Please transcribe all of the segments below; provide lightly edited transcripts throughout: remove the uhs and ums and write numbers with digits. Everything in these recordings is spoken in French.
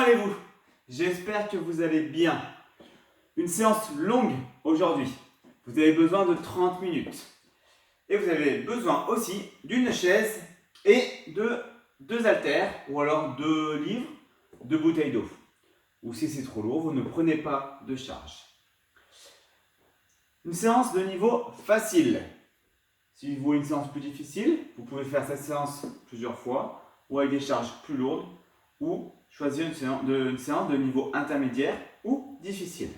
allez-vous? J'espère que vous allez bien. Une séance longue aujourd'hui. Vous avez besoin de 30 minutes. Et vous avez besoin aussi d'une chaise et de 2 haltères ou alors 2 livres, 2 bouteilles d'eau. Ou si c'est trop lourd, vous ne prenez pas de charge. Une séance de niveau facile. Si vous voulez une séance plus difficile, vous pouvez faire cette séance plusieurs fois ou avec des charges plus lourdes ou choisir une séance de niveau intermédiaire ou difficile.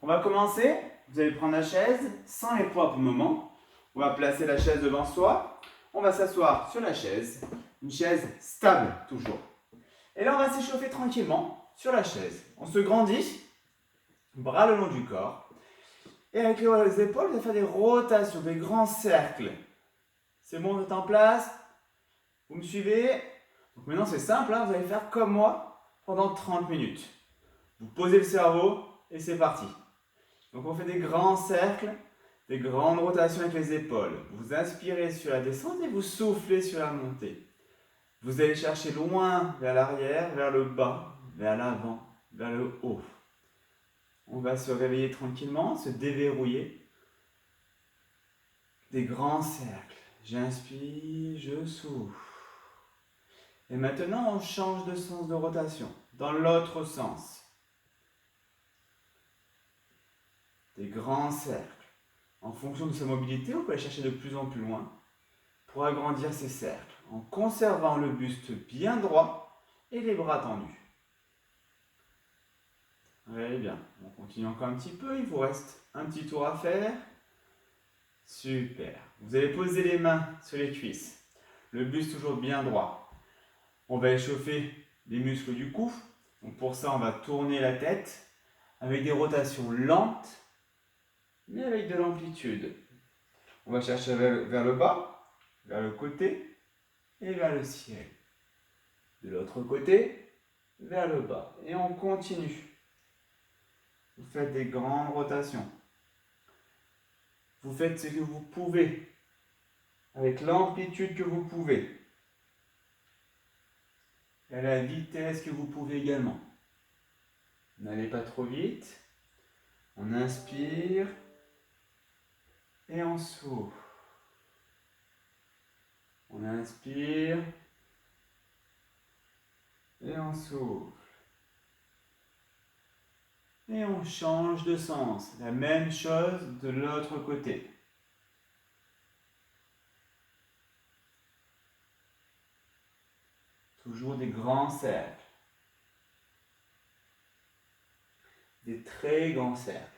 On va commencer. Vous allez prendre la chaise sans les poids pour le moment. On va placer la chaise devant soi. On va s'asseoir sur la chaise. Une chaise stable toujours. Et là, on va s'échauffer tranquillement sur la chaise. On se grandit, bras le long du corps. Et avec les épaules, vous allez faire des rotations, des grands cercles. C'est bon, vous êtes en place? Vous me suivez? Donc maintenant, c'est simple, hein, vous allez faire comme moi pendant 30 minutes. Vous posez le cerveau et c'est parti. Donc on fait des grands cercles, des grandes rotations avec les épaules. Vous inspirez sur la descente et vous soufflez sur la montée. Vous allez chercher loin vers l'arrière, vers le bas, vers l'avant, vers le haut. On va se réveiller tranquillement, se déverrouiller. Des grands cercles. J'inspire, je souffle. Et maintenant, on change de sens de rotation, dans l'autre sens. Des grands cercles. En fonction de sa mobilité, on peut aller chercher de plus en plus loin pour agrandir ces cercles, en conservant le buste bien droit et les bras tendus. Allez bien, on continue encore un petit peu, il vous reste un petit tour à faire. Super. Vous allez poser les mains sur les cuisses, le buste toujours bien droit. On va échauffer les muscles du cou. Donc pour ça, on va tourner la tête avec des rotations lentes, mais avec de l'amplitude. On va chercher vers le bas, vers le côté et vers le ciel. De l'autre côté, vers le bas. Et on continue. Vous faites des grandes rotations. Vous faites ce que vous pouvez, avec l'amplitude que vous pouvez, et à la vitesse que vous pouvez également. N'allez pas trop vite. On inspire et on souffle. On inspire et on souffle. Et on change de sens. La même chose de l'autre côté. Toujours des grands cercles. Des très grands cercles.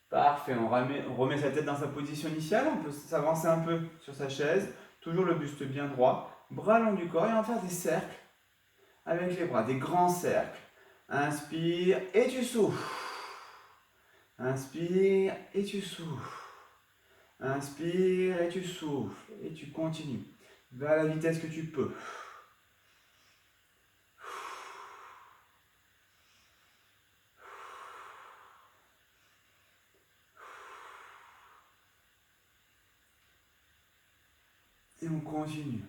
Parfait, on remet sa tête dans sa position initiale, on peut s'avancer un peu sur sa chaise, toujours le buste bien droit, bras long du corps et on va faire des cercles avec les bras, des grands cercles. Inspire et tu souffles. Inspire et tu souffles. Inspire et tu souffles et tu continues vers la vitesse que tu peux. Et on continue.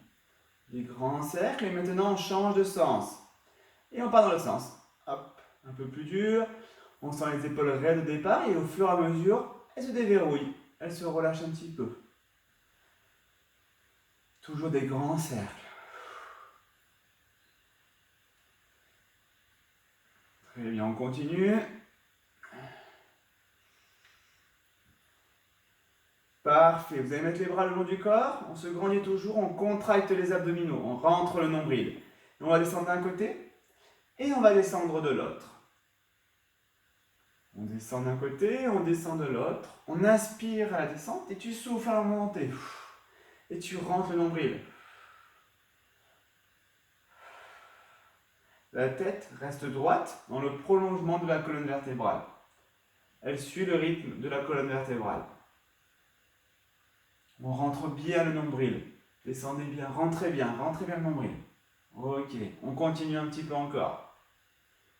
Des grands cercles et maintenant on change de sens. Et on part dans l'autre sens. Hop, un peu plus dur. On sent les épaules raides au départ et au fur et à mesure, elles se déverrouillent. Elles se relâchent un petit peu. Toujours des grands cercles. Très bien, on continue. Parfait, vous allez mettre les bras le long du corps, on se grandit toujours, on contracte les abdominaux, on rentre le nombril. Et on va descendre d'un côté et on va descendre de l'autre. On descend d'un côté, on descend de l'autre. On inspire à la descente et tu souffles à la montée. Et tu rentres le nombril. La tête reste droite dans le prolongement de la colonne vertébrale. Elle suit le rythme de la colonne vertébrale. On rentre bien le nombril. Descendez bien, rentrez bien le nombril. Ok, on continue un petit peu encore.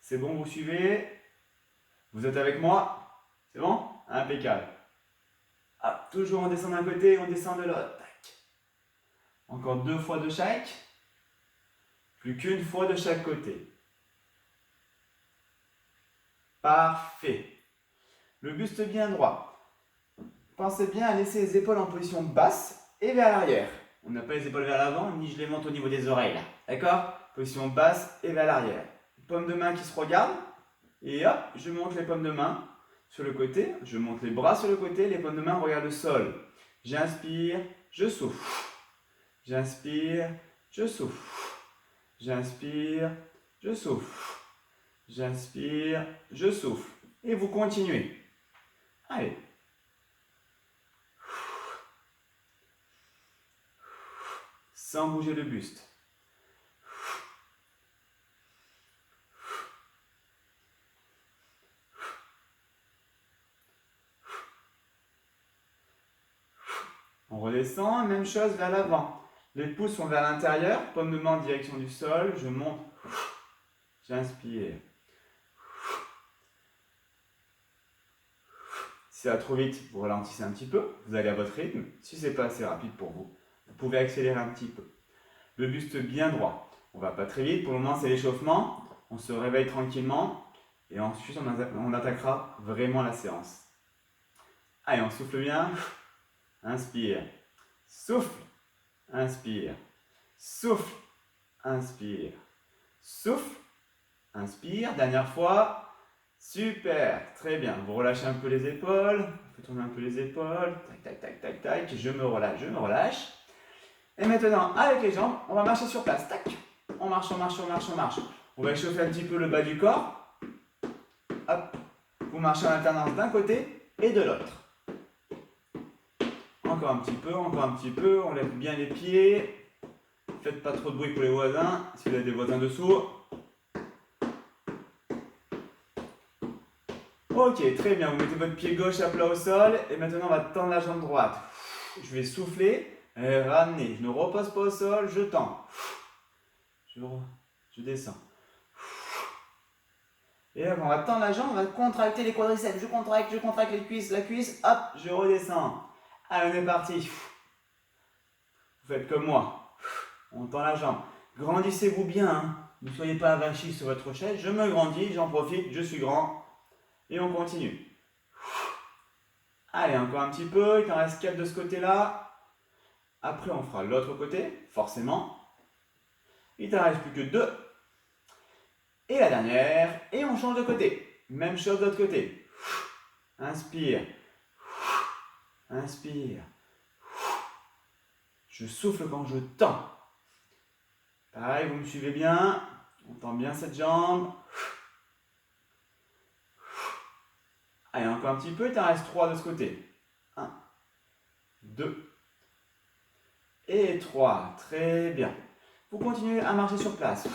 C'est bon, vous suivez? Vous êtes avec moi? C'est bon? Impeccable. Hop, toujours on descend d'un côté, on descend de l'autre. Encore 2 fois de chaque. Plus qu'une fois de chaque côté. Parfait. Le buste bien droit. Pensez bien à laisser les épaules en position basse et vers l'arrière. On n'a pas les épaules vers l'avant, ni je les monte au niveau des oreilles là. D'accord? Position basse et vers l'arrière. Paume de main qui se regarde. Et hop, je monte les paumes de main sur le côté. Je monte les bras sur le côté. Les paumes de main regardent le sol. J'inspire, je souffle. J'inspire, je souffle. J'inspire, je souffle. J'inspire, je souffle. Et vous continuez. Allez. Sans bouger le buste. On redescend, même chose vers l'avant. Les pouces sont vers l'intérieur, paume de main en direction du sol, je monte. J'inspire. Si ça va trop vite, vous ralentissez un petit peu, vous allez à votre rythme. Si ce n'est pas assez rapide pour vous, vous pouvez accélérer un petit peu. Le buste bien droit. On ne va pas très vite, pour le moment c'est l'échauffement. On se réveille tranquillement et ensuite on attaquera vraiment la séance. Allez, on souffle bien. Inspire. Souffle. Inspire. Souffle. Inspire. Souffle. Inspire. Dernière fois. Super. Très bien. Vous relâchez un peu les épaules. Vous tournez un peu les épaules. Tac, tac, tac, tac, tac. Je me relâche, je me relâche. Et maintenant, avec les jambes, on va marcher sur place. Tac. On marche, on marche, on marche, on marche. On va échauffer un petit peu le bas du corps. Hop. Vous marchez en alternance d'un côté et de l'autre. Encore un petit peu, encore un petit peu. On lève bien les pieds. Faites pas trop de bruit pour les voisins, si vous avez des voisins dessous. Ok, très bien. Vous mettez votre pied gauche à plat au sol. Et maintenant, on va tendre la jambe droite. Je vais souffler et ramener. Je ne repose pas au sol, je tends. Je descends. Et là, on va tendre la jambe, on va contracter les quadriceps. Je contracte les cuisses, la cuisse. Hop, je redescends. Allez, on est parti. Vous faites comme moi. On tend la jambe. Grandissez-vous bien. Hein. Ne soyez pas avachi sur votre chaise. Je me grandis, j'en profite, je suis grand. Et on continue. Allez, encore un petit peu. Il t'en reste 4 de ce côté-là. Après, on fera l'autre côté, forcément. Il t'en reste plus que 2. Et la dernière. Et on change de côté. Même chose de l'autre côté. Inspire. Inspire. Je souffle quand je tends. Pareil, vous me suivez bien. On tend bien cette jambe. Allez, encore un petit peu. Il t'en reste 3 de ce côté. 1, 2 et 3. Très bien. Vous continuez à marcher sur place.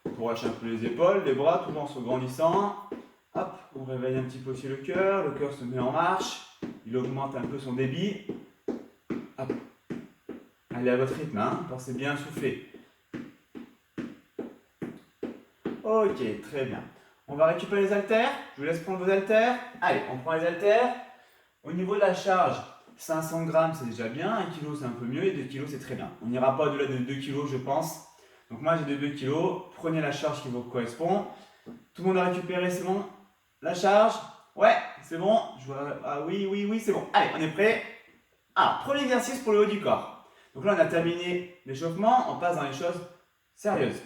Vous relâchez un peu les épaules, les bras, tout en se grandissant. Hop, on réveille un petit peu aussi le cœur se met en marche, il augmente un peu son débit. Hop. Allez à votre rythme, hein, pensez bien à souffler. Ok, très bien. On va récupérer les haltères, je vous laisse prendre vos haltères. Allez, on prend les haltères. Au niveau de la charge, 500 grammes c'est déjà bien, 1 kg c'est un peu mieux et 2 kg c'est très bien. On n'ira pas au-delà de 2 kg je pense. Donc moi j'ai de 2 kg, prenez la charge qui vous correspond. Tout le monde a récupéré, c'est bon? La charge? Ouais, c'est bon. Ah oui, c'est bon. Allez, on est prêt. Alors, premier exercice pour le haut du corps. Donc là, on a terminé l'échauffement, on passe dans les choses sérieuses.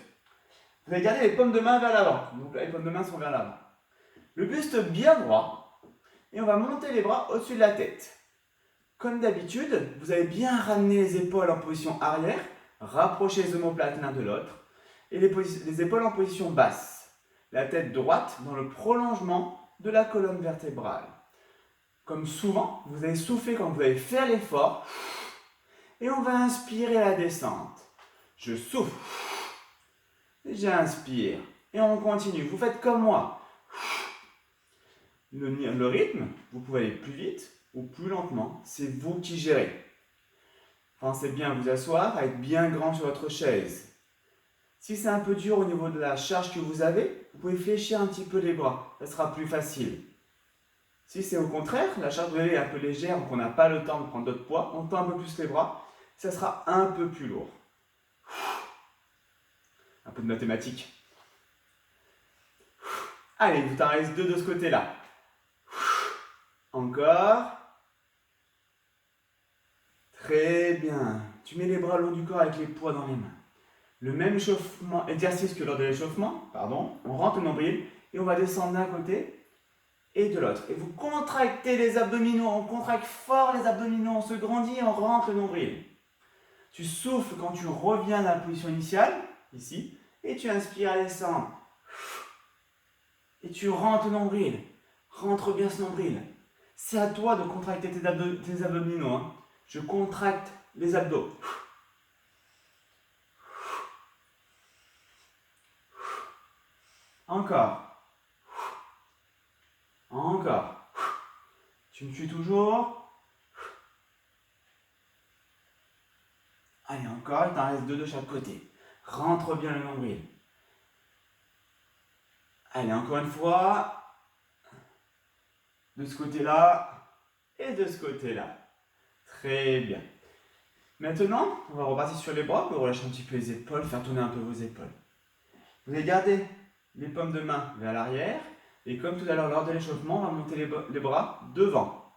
Vous allez garder les paumes de main vers l'avant. Donc là, les paumes de main sont vers l'avant. Le buste bien droit. Et on va monter les bras au-dessus de la tête. Comme d'habitude, vous allez bien ramener les épaules en position arrière, rapprocher les omoplates l'un de l'autre, et les épaules en position basse. La tête droite dans le prolongement de la colonne vertébrale. Comme souvent, vous allez souffler quand vous allez faire l'effort, et on va inspirer la descente. Je souffle, j'inspire, et on continue. Vous faites comme moi. Le rythme, vous pouvez aller plus vite ou plus lentement, c'est vous qui gérez. Pensez bien à vous asseoir, à être bien grand sur votre chaise. Si c'est un peu dur au niveau de la charge que vous avez, vous pouvez fléchir un petit peu les bras, ça sera plus facile. Si c'est au contraire, la charge vous avez est un peu légère, donc on n'a pas le temps de prendre d'autres poids, on tend un peu plus les bras ça sera un peu plus lourd. Un peu de mathématiques. Allez, il vous en reste 2 de ce côté-là. Encore. Très bien. Tu mets les bras le long du corps avec les poids dans les mains. Le même exercice que lors de l'échauffement, pardon. On rentre le nombril et on va descendre d'un côté et de l'autre. Et vous contractez les abdominaux, on contracte fort les abdominaux, on se grandit et on rentre le nombril. Tu souffles quand tu reviens dans la position initiale, ici, et tu inspires à descendre. Et tu rentres le nombril. Rentre bien ce nombril. C'est à toi de contracter tes abdominaux. Hein. Je contracte les abdos. Encore. Encore. Tu me suis toujours. Allez, encore, il t'en reste 2 de chaque côté. Rentre bien le nombril. Allez, encore une fois. De ce côté-là et de ce côté-là. Très bien. Maintenant, on va repartir sur les bras. Vous pouvez relâcher un petit peu les épaules, faire tourner un peu vos épaules. Vous allez garder les paumes de main vers l'arrière. Et comme tout à l'heure, lors de l'échauffement, on va monter les bras devant.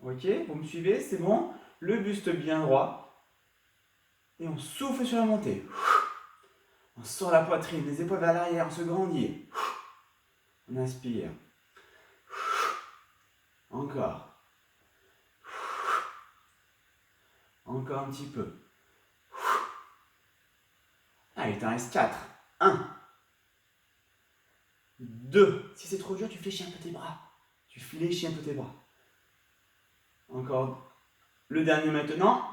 Ok, vous me suivez, c'est bon. Le buste bien droit. Et on souffle sur la montée. On sort la poitrine, les épaules vers l'arrière, on se grandit. On inspire. Encore. Encore un petit peu. Allez, il t'en reste 4. 1. 2. Si c'est trop dur, tu fléchis un peu tes bras. Tu fléchis un peu tes bras. Encore. Le dernier maintenant.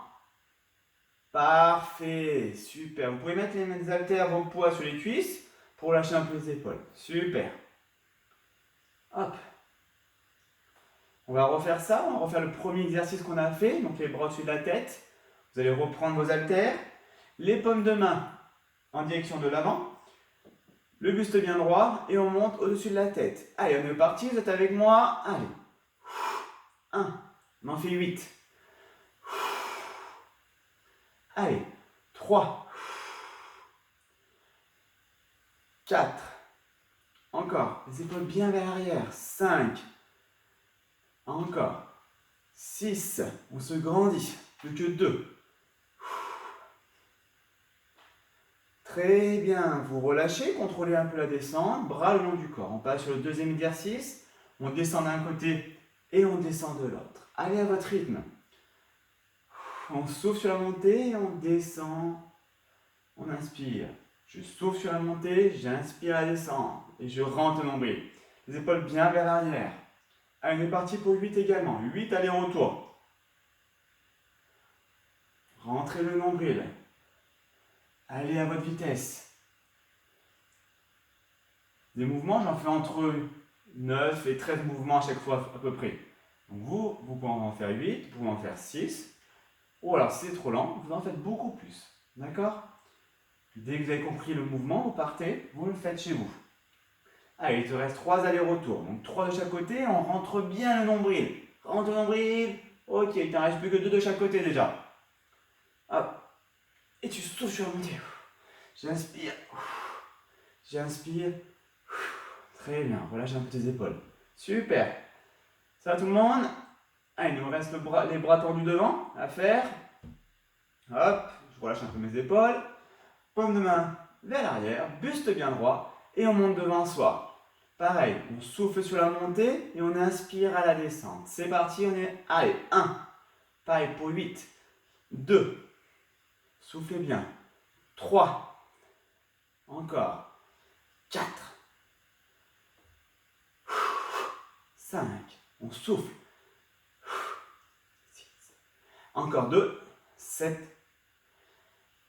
Parfait. Super. Vous pouvez mettre les haltères, vos poids sur les cuisses pour lâcher un peu les épaules. Super. Hop. On va refaire ça. On va refaire le premier exercice qu'on a fait. Donc les bras au-dessus de la tête. Vous allez reprendre vos haltères. Les paumes de main en direction de l'avant. Le buste bien droit et on monte au-dessus de la tête. Allez, on est parti, vous êtes avec moi. Allez. 1. On en fait 8. Allez. 3. 4. Encore. Les épaules bien vers l'arrière. 5. Encore. 6. On se grandit. Plus que 2. Très bien, vous relâchez, contrôlez un peu la descente, bras le long du corps. On passe sur le deuxième exercice, on descend d'un côté et on descend de l'autre. Allez à votre rythme. On souffle sur la montée et on descend, on inspire. Je souffle sur la montée, j'inspire à descendre et je rentre le nombril. Les épaules bien vers l'arrière. Allez, on est parti pour 8 également. 8 allers-retour. Rentrez le nombril. Allez à votre vitesse. Des mouvements, j'en fais entre 9 et 13 mouvements à chaque fois à peu près. Donc vous pouvez en faire 8, vous pouvez en faire 6. Ou alors si c'est trop lent, vous en faites beaucoup plus. D'accord? Dès que vous avez compris le mouvement, vous partez, vous le faites chez vous. Allez, il te reste 3 allers-retours. Donc 3 de chaque côté, on rentre bien le nombril. Rentre le nombril. Ok, il t'en reste plus que 2 de chaque côté déjà. Hop. Et tu souffles sur la montée. J'inspire. J'inspire. Très bien. Relâche un peu tes épaules. Super. Ça va tout le monde? Allez, il nous reste les bras tendus devant à faire. Hop. Je relâche un peu mes épaules. Paume de main vers l'arrière. Buste bien droit. Et on monte devant soi. Pareil. On souffle sur la montée et on inspire à la descente. C'est parti. On est. Allez. 1. Pareil pour 8. 2. Soufflez bien. 3. Encore. 4. 5. On souffle. 6. Encore 2. 7.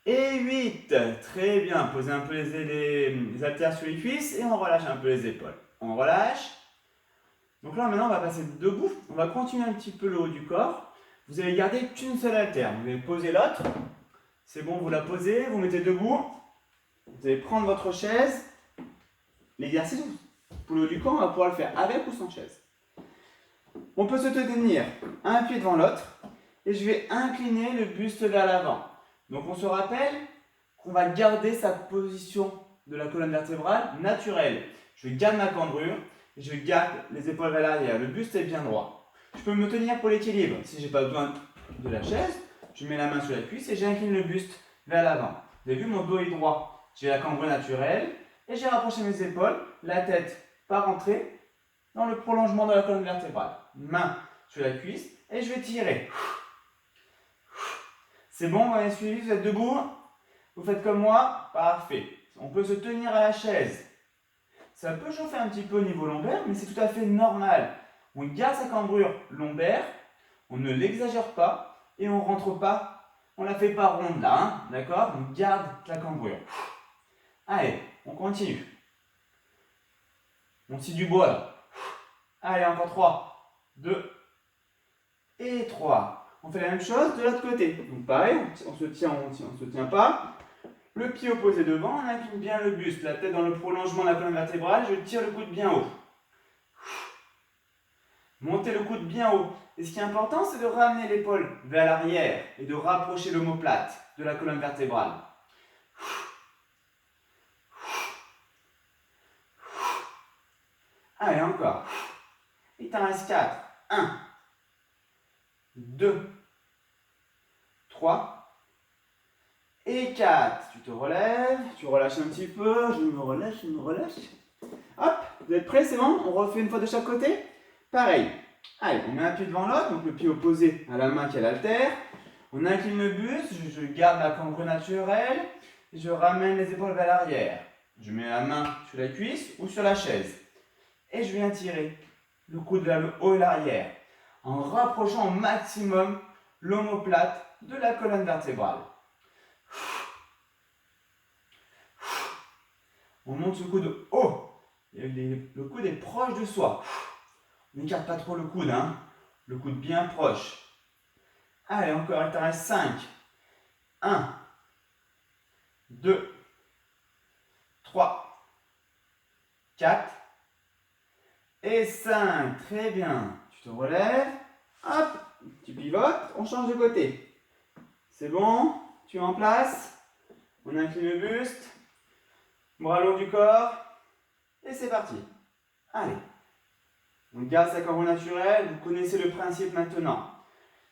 Et 8. Très bien. Posez un peu les haltères sur les cuisses et on relâche un peu les épaules. On relâche. Donc là, maintenant, on va passer debout. On va continuer un petit peu le haut du corps. Vous allez garder qu'une seule haltère. Vous allez poser l'autre. C'est bon, vous la posez, vous mettez debout. Vous allez prendre votre chaise. L'exercice pour le haut du corps, on va pouvoir le faire avec ou sans chaise. On peut se tenir un pied devant l'autre et je vais incliner le buste vers l'avant. Donc on se rappelle qu'on va garder sa position de la colonne vertébrale naturelle. Je garde ma cambrure et je garde les épaules vers l'arrière. Le buste est bien droit. Je peux me tenir pour l'équilibre. Si je n'ai pas besoin de la chaise, je mets la main sur la cuisse et j'incline le buste vers l'avant. Vous avez vu, mon dos est droit. J'ai la cambrure naturelle et j'ai rapproché mes épaules, la tête par entrée dans le prolongement de la colonne vertébrale. Main sur la cuisse et je vais tirer. C'est bon, vous avez suivi, vous êtes debout? Vous faites comme moi? Parfait. On peut se tenir à la chaise. Ça peut chauffer un petit peu au niveau lombaire, mais c'est tout à fait normal. On garde sa cambrure lombaire, on ne l'exagère pas et on ne rentre pas, on ne la fait pas ronde là, hein, d'accord? On garde la cambrure. Allez, on continue. On tire du bois là. Allez, encore 3, 2 et 3. On fait la même chose de l'autre côté. Donc pareil, on se tient, on ne se tient pas. Le pied opposé devant, on incline bien le buste, la tête dans le prolongement de la colonne vertébrale, je tire le coude bien haut. Montez le coude bien haut. Et ce qui est important, c'est de ramener l'épaule vers l'arrière et de rapprocher l'omoplate de la colonne vertébrale. Allez, encore. Il t'en reste 4. 1, 2, 3 et 4. Tu te relèves, tu relâches un petit peu. Je me relâche, je me relâche. Hop, vous êtes prêts, c'est bon? On refait une fois de chaque côté. Pareil. Allez, on met un pied devant l'autre, donc le pied opposé à la main qui est l'haltère. On incline le buste, je garde ma cambrure naturelle. Et je ramène les épaules vers l'arrière. Je mets la main sur la cuisse ou sur la chaise. Et je viens tirer le coude vers le haut et l'arrière, en rapprochant au maximum l'omoplate de la colonne vertébrale. On monte ce coude haut. Le coude est proche de soi. On n'écarte pas trop le coude, hein. Le coude bien proche. Allez, encore, il t'en reste 5. 1, 2, 3, 4 et 5. Très bien. Tu te relèves. Hop, tu pivotes. On change de côté. C'est bon. Tu es en place. On incline le buste. Bras long du corps. Et c'est parti. Allez. On garde sa cambrure naturelle. Vous connaissez le principe maintenant.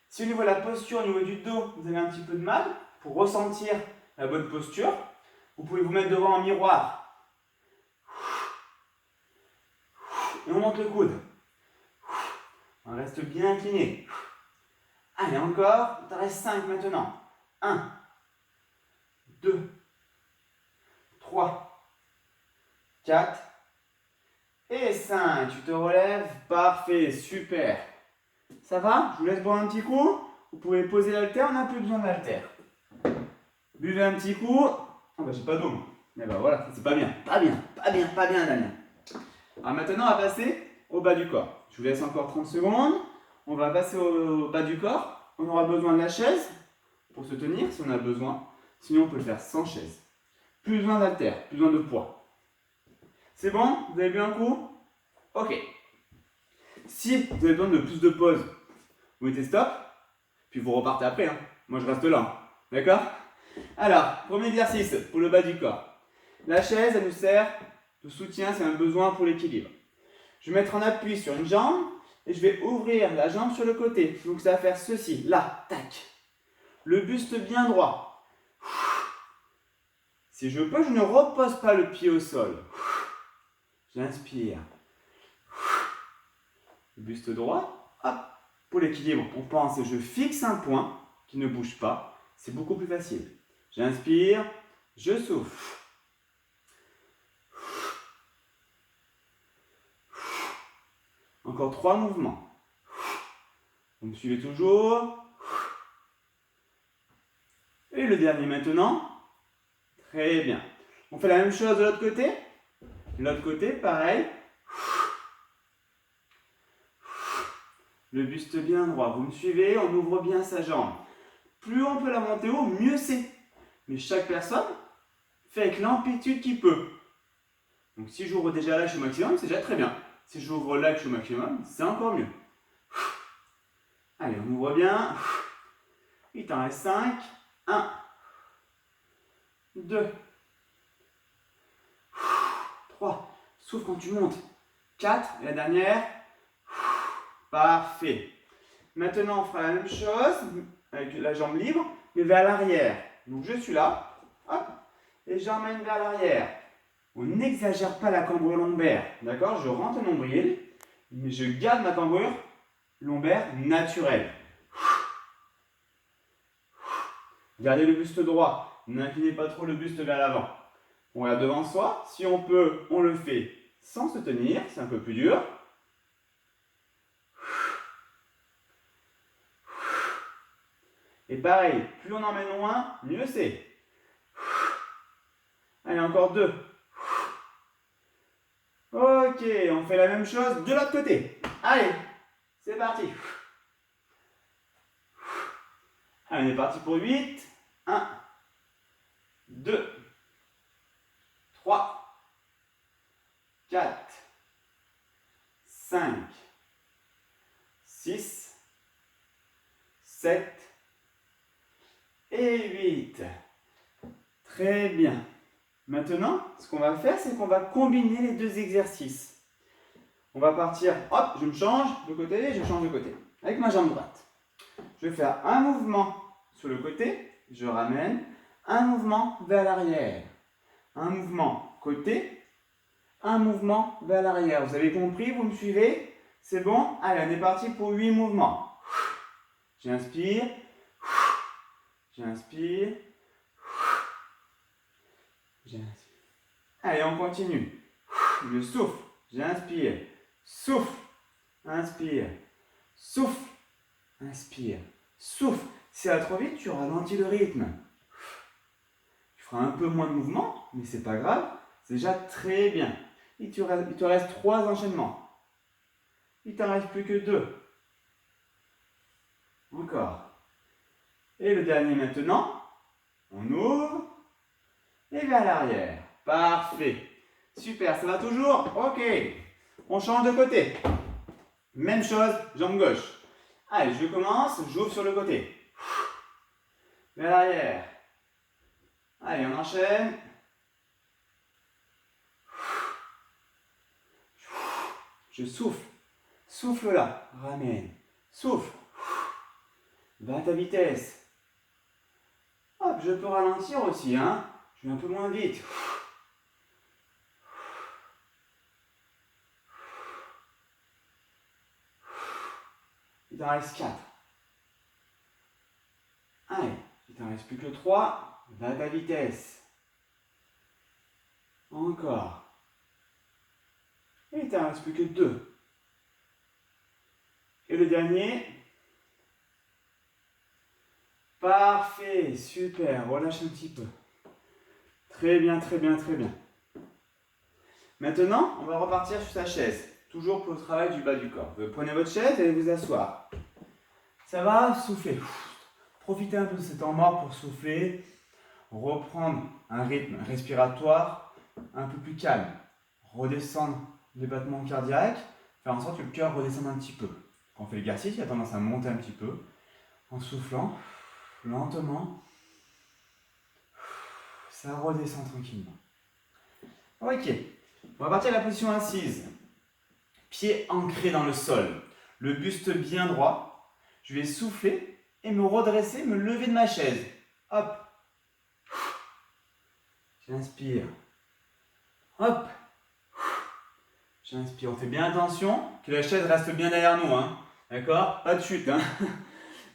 Si au niveau de la posture, au niveau du dos, vous avez un petit peu de mal, pour ressentir la bonne posture, vous pouvez vous mettre devant un miroir. Et on monte le coude. On reste bien incliné. Allez, encore. Il t'en reste 5 maintenant. 1, 2, 3, 4 et 5. Tu te relèves. Parfait, super. Ça va? Je vous laisse boire un petit coup. Vous pouvez poser l'haltère, on n'a plus besoin de l'haltère. Buvez un petit coup. Ah bah j'ai pas d'eau. Mais bah voilà, c'est pas bien. Pas bien, pas bien, pas bien, Damien. Alors maintenant, on va passer au bas du corps. Je vous laisse encore 30 secondes. On va passer au bas du corps. On aura besoin de la chaise pour se tenir si on a besoin. Sinon, on peut le faire sans chaise. Plus besoin d'haltère, plus besoin de poids. C'est bon? Vous avez bu un coup? Ok. Si vous avez besoin de plus de pauses, vous mettez stop, puis vous repartez après. Hein. Moi, je reste là. D'accord? Alors, premier exercice pour le bas du corps. La chaise, elle nous sert de soutien, c'est un besoin pour l'équilibre. Je vais mettre en appui sur une jambe et je vais ouvrir la jambe sur le côté. Donc, ça va faire ceci. Là, tac. Le buste bien droit. Si je peux, je ne repose pas le pied au sol. J'inspire. Le buste droit, hop, pour l'équilibre, on pense et je fixe un point qui ne bouge pas, c'est beaucoup plus facile. J'inspire, je souffle. Encore 3 mouvements. Vous me suivez toujours. Et le dernier maintenant. Très bien. On fait la même chose de l'autre côté. L'autre côté, pareil. Le buste bien droit. Vous me suivez, on ouvre bien sa jambe. Plus on peut la monter haut, mieux c'est. Mais chaque personne fait avec l'amplitude qu'il peut. Donc si j'ouvre déjà là, je suis au maximum, c'est déjà très bien. Si j'ouvre là, je suis au maximum, c'est encore mieux. Allez, on ouvre bien. Il t'en reste 5. 1, 2, 3. Souffle quand tu montes. 4. Et la dernière. Parfait. Maintenant, on fera la même chose avec la jambe libre, mais vers l'arrière. Donc, je suis là. Hop. Et j'emmène vers l'arrière. On n'exagère pas la cambrure lombaire. D'accord? Je rentre le nombril, mais je garde ma cambrure lombaire naturelle. Gardez le buste droit. N'inclinez pas trop le buste vers l'avant. On regarde devant soi. Si on peut, on le fait sans se tenir. C'est un peu plus dur. Et pareil, plus on emmène loin, mieux c'est. Allez, encore 2. Ok, on fait la même chose de l'autre côté. Allez, c'est parti. Allez, on est parti pour 8. 1, 2, 3, 4, 5, 6, 7 et 8. Très bien. Maintenant, ce qu'on va faire, c'est qu'on va combiner les deux exercices. On va partir, hop, je me change de côté, je change de côté. Avec ma jambe droite. Je vais faire un mouvement sur le côté, je ramène, un mouvement vers l'arrière. Un mouvement côté, un mouvement vers l'arrière. Vous avez compris, vous me suivez? C'est bon? Allez, on est parti pour 8 mouvements. J'inspire, j'inspire, j'inspire. Allez, on continue. Je souffle, j'inspire, souffle, inspire, souffle, inspire, souffle. Si ça va trop vite, tu ralentis le rythme. Tu feras un peu moins de mouvement, mais c'est pas grave. C'est déjà très bien. Il te reste 3 enchaînements. Il t'en reste plus que 2. Encore. Et le dernier maintenant. On ouvre. Et vers l'arrière. Parfait. Super, ça va toujours? Ok. On change de côté. Même chose, jambe gauche. Allez, je commence, j'ouvre sur le côté. Vers l'arrière. Allez, on enchaîne. Je souffle. Souffle là. Ramène. Souffle. Va à ta vitesse. Hop, je peux ralentir aussi, hein. Je vais un peu moins vite. Il t'en reste 4. Allez, il t'en reste plus que 3. Va à ta vitesse. Encore. Et il t'en reste plus que 2. Et le dernier. Parfait, super. Relâche un petit peu. Très bien, très bien, très bien. Maintenant, on va repartir sur sa chaise. Toujours pour le travail du bas du corps. Vous prenez votre chaise et allez vous asseoir. Ça va? Soufflez. Profitez un peu de ce temps mort pour souffler. Reprendre un rythme respiratoire un peu plus calme. Redescendre les battements cardiaques. Faire en sorte que le cœur redescende un petit peu. Quand on fait l'exercice, il a tendance à monter un petit peu. En soufflant, lentement. Ça redescend tranquillement. Ok. On va partir de la position assise. Pieds ancrés dans le sol. Le buste bien droit. Je vais souffler et me redresser, me lever de ma chaise. Hop. J'inspire. Hop. J'inspire. On fait bien attention que la chaise reste bien derrière nous. Hein. D'accord? Pas de chute. Hein.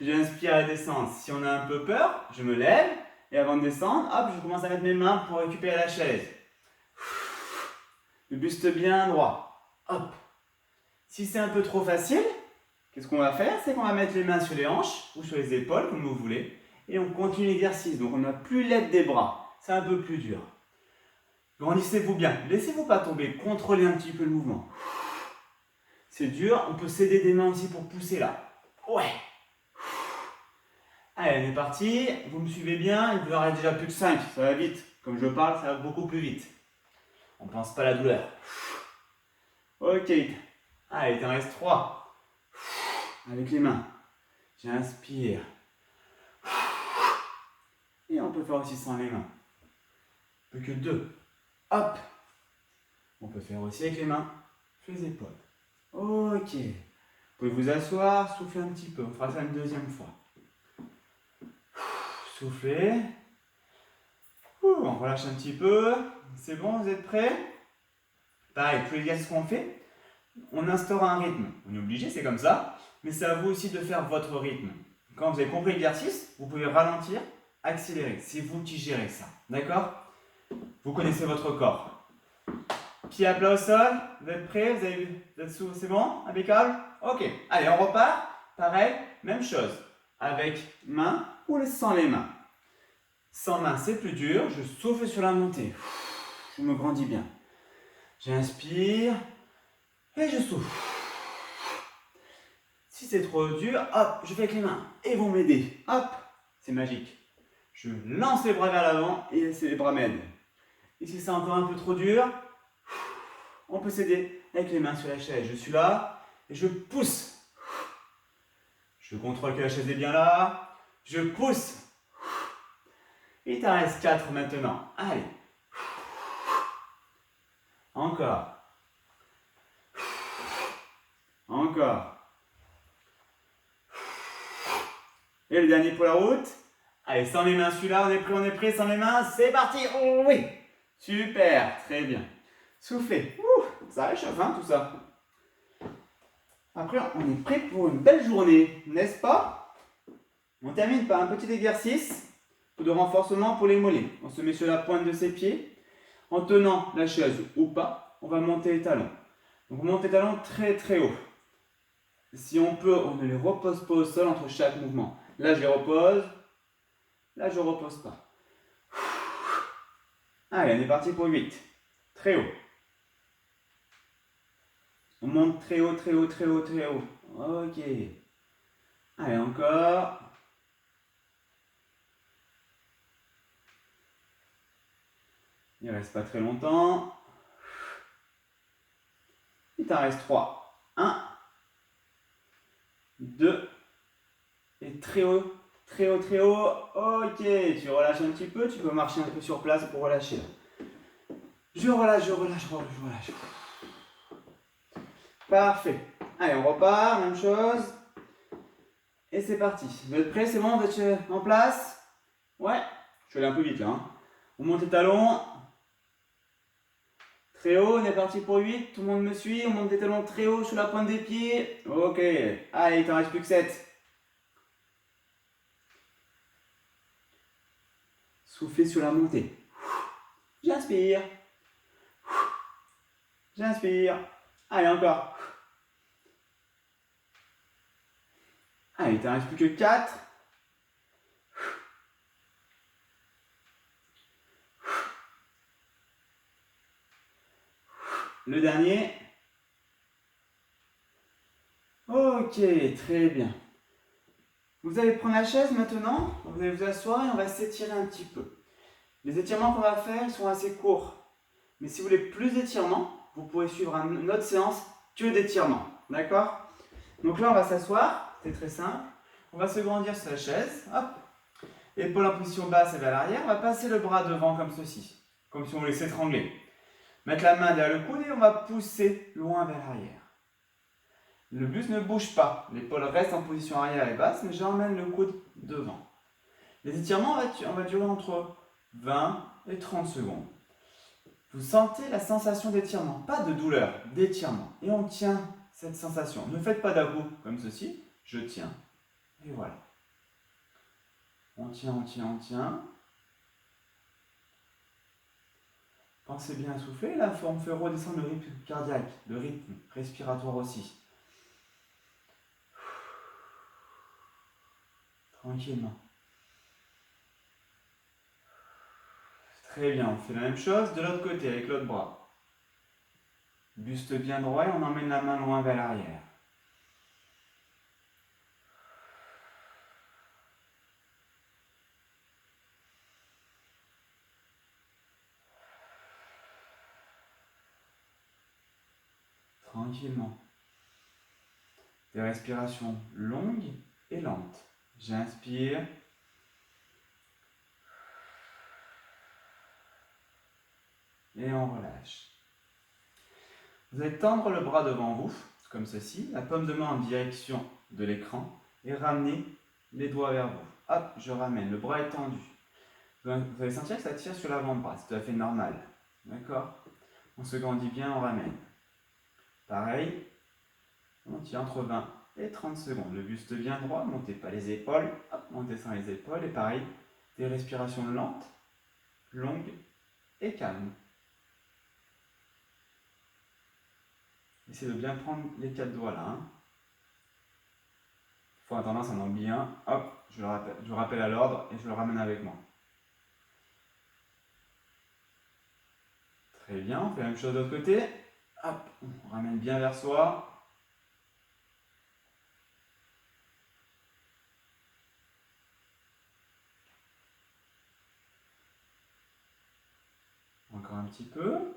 J'inspire à la descente. Si on a un peu peur, je me lève. Et avant de descendre, hop, je commence à mettre mes mains pour récupérer la chaise. Le buste bien droit. Hop. Si c'est un peu trop facile, qu'est-ce qu'on va faire? C'est qu'on va mettre les mains sur les hanches ou sur les épaules, comme vous voulez. Et on continue l'exercice. Donc on n'a plus l'aide des bras. C'est un peu plus dur. Grandissez-vous bien. Laissez-vous pas tomber. Contrôlez un petit peu le mouvement. C'est dur. On peut s'aider des mains aussi pour pousser là. Ouais. Allez, on est parti. Vous me suivez bien. Il vous en reste déjà plus que 5. Ça va vite. Comme je parle, ça va beaucoup plus vite. On ne pense pas à la douleur. Ok. Allez, il t'en reste 3. Avec les mains. J'inspire. peut faire aussi sans les mains. Plus que 2. Hop. On peut faire aussi avec les mains, sur les épaules. Ok. Vous pouvez vous asseoir, souffler un petit peu. On fera ça une deuxième fois. Soufflez. On relâche un petit peu. C'est bon, vous êtes prêts? Pareil, tous les exercices qu'on fait, on instaure un rythme. On est obligé, c'est comme ça. Mais c'est à vous aussi de faire votre rythme. Quand vous avez compris l'exercice, vous pouvez ralentir, accélérer. C'est vous qui gérez ça. D'accord? Vous connaissez votre corps. Pied à plat au sol. Vous êtes prêts? Vous êtes sous? C'est bon? Impeccable? Ok. Allez, on repart. Pareil, même chose. Avec main ou sans les mains. Sans main, c'est plus dur. Je souffle sur la montée. Je me grandis bien. J'inspire et je souffle. Si c'est trop dur, hop, je fais avec les mains. Et ils vont m'aider. Hop, c'est magique. Je lance les bras vers l'avant et les bras m'aident. Et si c'est encore un peu trop dur, on peut s'aider avec les mains sur la chaise. Je suis là et je pousse. Je contrôle que la chaise est bien là. Je pousse. Il t'en reste 4 maintenant. Allez. Encore. Encore. Et le dernier pour la route. Allez, sans les mains, celui-là, on est prêt, sans les mains, c'est parti. Oh, oui. Super, très bien. Soufflez. Ça réchauffe, hein, tout ça. Après, on est prêt pour une belle journée, n'est-ce pas? On termine par un petit exercice de renforcement pour les mollets. On se met sur la pointe de ses pieds. En tenant la chaise ou pas, on va monter les talons. Donc, on monte les talons très très haut. Si on peut, on ne les repose pas au sol entre chaque mouvement. Là, je les repose. Là, je ne repose pas. Allez, on est parti pour 8. Très haut. On monte très haut, très haut, très haut, très haut. Ok. Allez, encore. Il ne reste pas très longtemps. Il t'en reste 3. 1, 2, et très haut, très haut, très haut. Ok, tu relâches un petit peu, tu peux marcher un peu sur place pour relâcher. Je relâche, je relâche, je relâche. Parfait. Allez, on repart, même chose. Et c'est parti. Vous êtes prêts? C'est bon? Vous êtes en place? Ouais. Je vais aller un peu vite là. On monte les talons. Très haut, on est parti pour 8. Tout le monde me suit. On monte les talons très haut sur la pointe des pieds. Ok. Allez, il t'en reste plus que 7. Soufflez sur la montée. J'inspire. J'inspire. Allez, encore. Allez, il t'en reste plus que 4. Le dernier. Ok, très bien. Vous allez prendre la chaise maintenant, vous allez vous asseoir et on va s'étirer un petit peu. Les étirements qu'on va faire, ils sont assez courts. Mais si vous voulez plus d'étirements, vous pourrez suivre une autre séance que d'étirements. D'accord? Donc là, on va s'asseoir, c'est très simple. On va se grandir sur la chaise. Hop. Épaule en position basse et vers l'arrière. On va passer le bras devant comme ceci. Comme si on voulait s'étrangler. Mettre la main derrière le coude et on va pousser loin vers l'arrière. Le buste ne bouge pas. L'épaule reste en position arrière et basse, mais j'emmène le coude devant. Les étirements, on va durer entre 20 et 30 secondes. Vous sentez la sensation d'étirement, pas de douleur, d'étirement. Et on tient cette sensation. Ne faites pas d'à-coup comme ceci. Je tiens. Et voilà. On tient, on tient, on tient. Pensez bien à souffler. Là, on fait redescendre le rythme cardiaque, le rythme respiratoire aussi. Tranquillement. Très bien, on fait la même chose de l'autre côté avec l'autre bras. Buste bien droit et on emmène la main loin vers l'arrière. Tranquillement. Des respirations longues et lentes. J'inspire. et on relâche. Vous allez tendre le bras devant vous, comme ceci, la paume de main en direction de l'écran et ramener les doigts vers vous. Hop, je ramène, le bras est tendu. Vous allez sentir que ça tire sur l'avant-bras, c'est tout à fait normal. D'accord? On se grandit bien, on ramène. Pareil, on tient entre 20 et 30 secondes. Le buste bien droit, montez pas les épaules, hop, montez sans les épaules. Et pareil, des respirations lentes, longues et calmes. Essayez de bien prendre les 4 doigts là. Il faut avoir tendance à en oublier un. Hop, je le rappelle à l'ordre et je le ramène avec moi. Très bien, on fait la même chose de l'autre côté. Hop, on ramène bien vers soi. Encore un petit peu.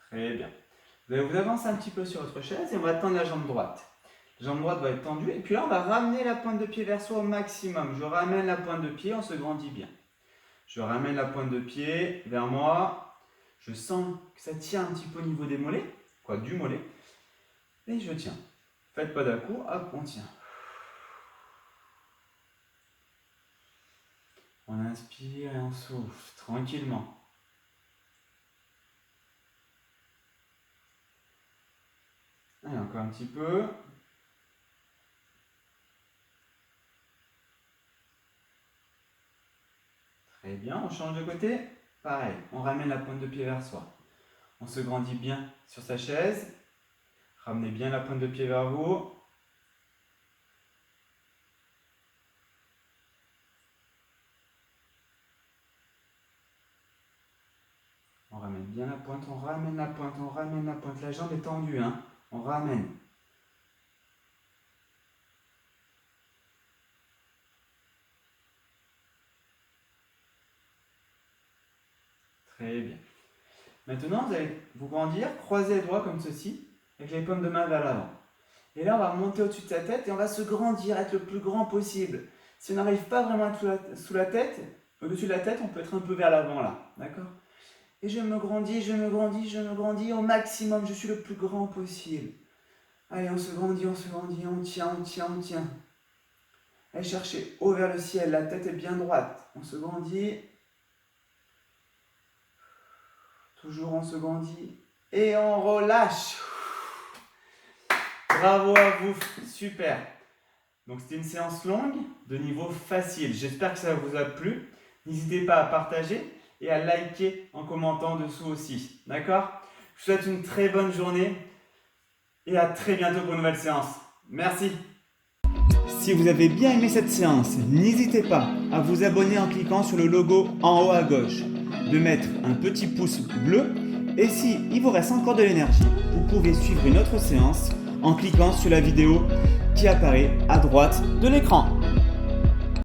Très bien. Vous allez vous avancer un petit peu sur votre chaise et on va tendre la jambe droite. La jambe droite va être tendue et puis là on va ramener la pointe de pied vers soi au maximum. Je ramène la pointe de pied, on se grandit bien. Je ramène la pointe de pied vers moi. Je sens que ça tient un petit peu au niveau des mollets, du mollet. Et je tiens. Faites pas d'un coup, hop, on tient. On inspire et on souffle tranquillement. Allez, encore un petit peu. Très bien, on change de côté. Pareil, on ramène la pointe de pied vers soi. On se grandit bien sur sa chaise. Ramenez bien la pointe de pied vers vous. On ramène bien la pointe, on ramène la pointe, on ramène la pointe. La jambe est tendue, hein. On ramène. Très bien. Maintenant, vous allez vous grandir, croiser les doigts comme ceci, avec les paumes de main vers l'avant. Et là, on va monter au-dessus de sa tête et on va se grandir, être le plus grand possible. Si on n'arrive pas vraiment à être sous la tête, au-dessus de la tête, on peut être un peu vers l'avant là. D'accord? Et je me grandis, je me grandis, je me grandis au maximum. Je suis le plus grand possible. Allez, on se grandit, on tient, on tient, on tient. Allez chercher haut vers le ciel, la tête est bien droite. On se grandit. Toujours on se grandit. Et on relâche. Bravo à vous, super. Donc c'était une séance longue de niveau facile. J'espère que ça vous a plu. N'hésitez pas à partager et à liker en commentant dessous aussi. D'accord? Je vous souhaite une très bonne journée et à très bientôt pour une nouvelle séance. Merci. Si vous avez bien aimé cette séance, n'hésitez pas à vous abonner en cliquant sur le logo en haut à gauche, de mettre un petit pouce bleu et si il vous reste encore de l'énergie, vous pouvez suivre une autre séance en cliquant sur la vidéo qui apparaît à droite de l'écran.